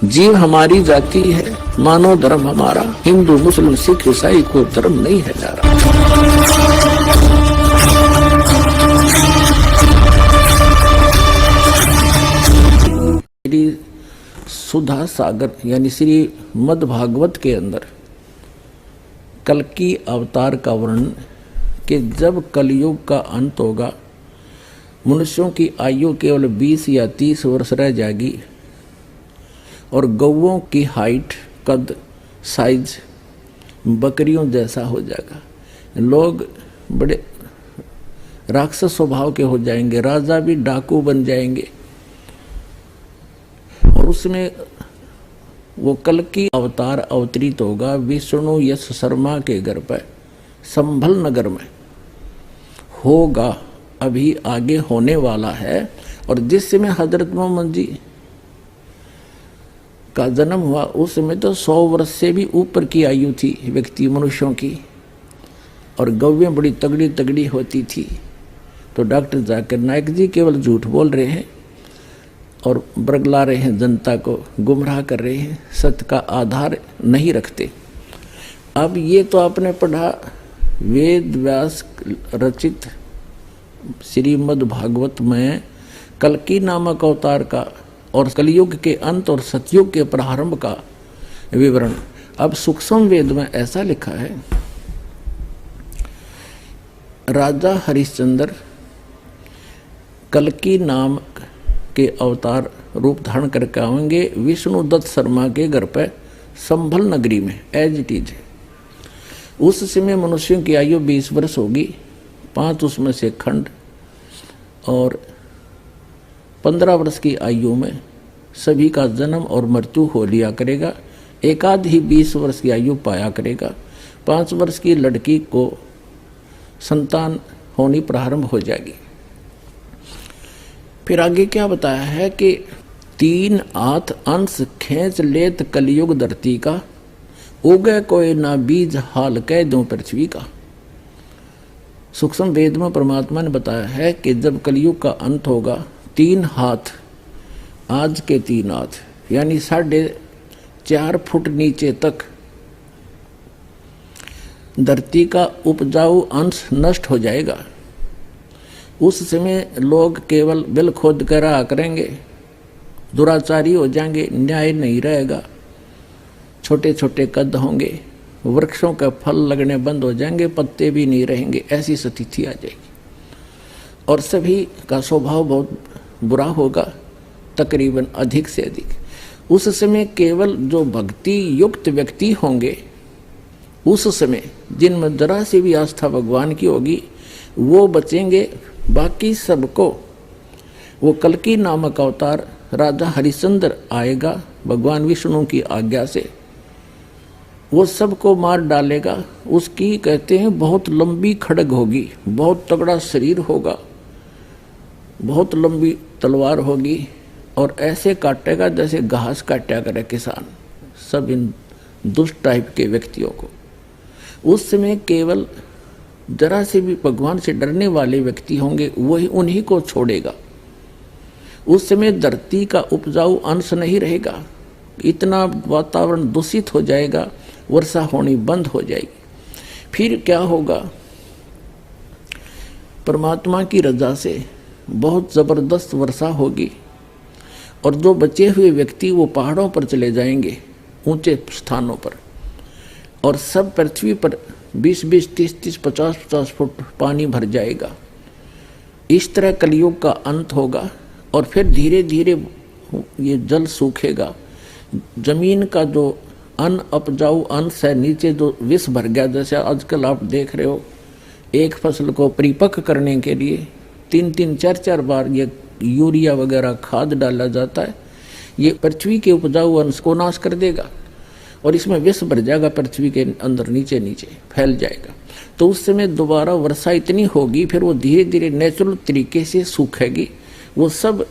जीव हमारी जाति है, मानव धर्म हमारा, हिंदू मुस्लिम सिख ईसाई को धर्म नहीं है जा रहा। श्री सुधा सागर यानी श्री मद् भागवत के अंदर कल्कि अवतार का वर्णन कि जब कलयुग का अंत होगा, मनुष्यों की आयु केवल 20 या 30 वर्ष रह जाएगी और गौओं की हाइट कद साइज बकरियों जैसा हो जाएगा। लोग बड़े राक्षस स्वभाव के हो जाएंगे, राजा भी डाकू बन जाएंगे। और उसमें वो कल्कि अवतार अवतरित होगा विष्णु यश शर्मा के घर पर संभल नगर में होगा, अभी आगे होने वाला है। और जिस समय हजरत मोहम्मद जी का जन्म हुआ उस समय तो 100 वर्ष से भी ऊपर की आयु थी व्यक्ति मनुष्यों की, और गौवें बड़ी तगड़ी तगड़ी होती थी। तो डॉक्टर जाकिर नाइक जी केवल झूठ बोल रहे हैं और बरगला रहे हैं, जनता को गुमराह कर रहे हैं, सत्य का आधार नहीं रखते। अब ये तो आपने पढ़ा वेद व्यास रचित श्रीमद् भागवत में कल्कि नामक अवतार का और कलयुग के अंत और सतयुग के प्रारंभ का विवरण। अब सूक्ष्म वेद में ऐसा लिखा है, राजा हरिश्चंद्र कल्कि नाम के अवतार रूप धारण करके आएंगे विष्णु दत्त शर्मा के घर पर संभल नगरी में, एज इट इज। उस समय मनुष्यों की आयु 20 वर्ष होगी, 5 उसमें से खंड, और 15 वर्ष की आयु में सभी का जन्म और मृत्यु हो लिया करेगा। एक आध ही 20 वर्ष की आयु पाया करेगा। 5 वर्ष की लड़की को संतान होनी प्रारंभ हो जाएगी। फिर आगे क्या बताया है कि 3 हाथ अंश खींच लेत कलयुग धरती का, उगे कोई ना बीज हाल कह दूं पृथ्वी का। सूक्ष्म वेद में परमात्मा ने बताया है कि जब कलयुग का अंत होगा, 3 हाथ, आज के 3 हाथ यानी 4.5 फुट नीचे तक धरती का उपजाऊ अंश नष्ट हो जाएगा। उस समय लोग केवल बिल खोद कर रहा करेंगे, दुराचारी हो जाएंगे, न्याय नहीं रहेगा, छोटे छोटे कद होंगे, वृक्षों के फल लगने बंद हो जाएंगे, पत्ते भी नहीं रहेंगे, ऐसी स्थिति आ जाएगी। और सभी का स्वभाव बहुत बुरा होगा, तकरीबन अधिक से अधिक। उस समय केवल जो भक्ति युक्त व्यक्ति होंगे, उस समय जिनमें जरा से भी आस्था भगवान की होगी, वो बचेंगे। बाकी सबको वो कल्कि नामक अवतार राजा हरिश्चंद्र आएगा भगवान विष्णु की आज्ञा से, वो सबको मार डालेगा। उसकी कहते हैं बहुत लंबी खड्ग होगी, बहुत तगड़ा शरीर होगा, बहुत लंबी तलवार होगी, और ऐसे काटेगा जैसे घास काटा करे किसान, सब इन दुष्ट टाइप के व्यक्तियों को। उस समय केवल जरा से भी भगवान से डरने वाले व्यक्ति होंगे, वही उन्हीं को छोड़ेगा। उस समय धरती का उपजाऊ अंश नहीं रहेगा, इतना वातावरण दूषित हो जाएगा, वर्षा होनी बंद हो जाएगी। फिर क्या होगा, परमात्मा की रजा से बहुत जबरदस्त वर्षा होगी, और जो बचे हुए व्यक्ति वो पहाड़ों पर चले जाएंगे, ऊंचे स्थानों पर, और सब पृथ्वी पर 20-20, 30-30, 50-50 फुट पानी भर जाएगा। इस तरह कलयुग का अंत होगा, और फिर धीरे धीरे ये जल सूखेगा। जमीन का जो अन्न उपजाऊ अंश है, नीचे जो विष भर गया, जैसे आजकल आप देख रहे हो, एक फसल को परिपक्व करने के लिए 3-3, 4-4 बार ये यूरिया वगैरह खाद डाला जाता है। ये पृथ्वी के उपजाऊ अंश को नाश कर देगा, और इसमें विष भर जाएगा, पृथ्वी के अंदर नीचे नीचे फैल जाएगा। तो उस समय दोबारा वर्षा इतनी होगी, फिर वो धीरे धीरे नेचुरल तरीके से सूखेगी। वो सब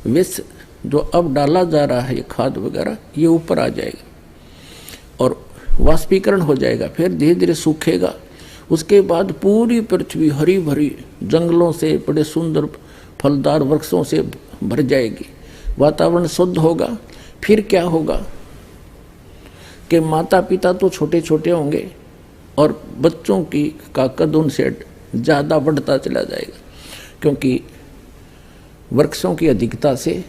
विष जो अब डाला जा रहा है, ये खाद वगैरह, ये ऊपर आ जाएगा और वाष्पीकरण हो जाएगा, फिर धीरे धीरे सूखेगा। उसके बाद पूरी पृथ्वी हरी भरी जंगलों से, बड़े सुंदर फलदार वृक्षों से भर जाएगी, वातावरण शुद्ध होगा। फिर क्या होगा कि माता पिता तो छोटे छोटे होंगे और बच्चों की का कद उनसे ज़्यादा बढ़ता चला जाएगा, क्योंकि वृक्षों की अधिकता से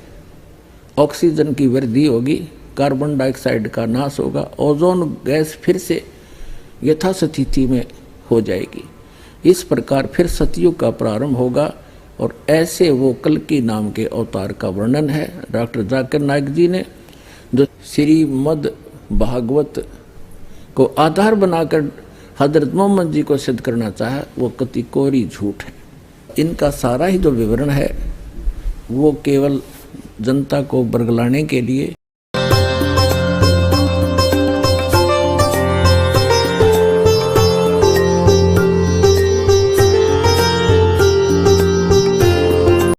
ऑक्सीजन की वृद्धि होगी, कार्बन डाइऑक्साइड का नाश होगा, ओजोन गैस फिर से यथास्थिति में हो जाएगी। इस प्रकार फिर सतयुग का प्रारंभ होगा। और ऐसे वो कल्कि नाम के अवतार का वर्णन है डॉक्टर जाकिर नाइक जी ने, जो श्रीमद् भागवत को आधार बनाकर हजरत मोहम्मद जी को सिद्ध करना चाहा, वो कति कोरी झूठ है। इनका सारा ही जो विवरण है वो केवल जनता को बरगलाने के लिए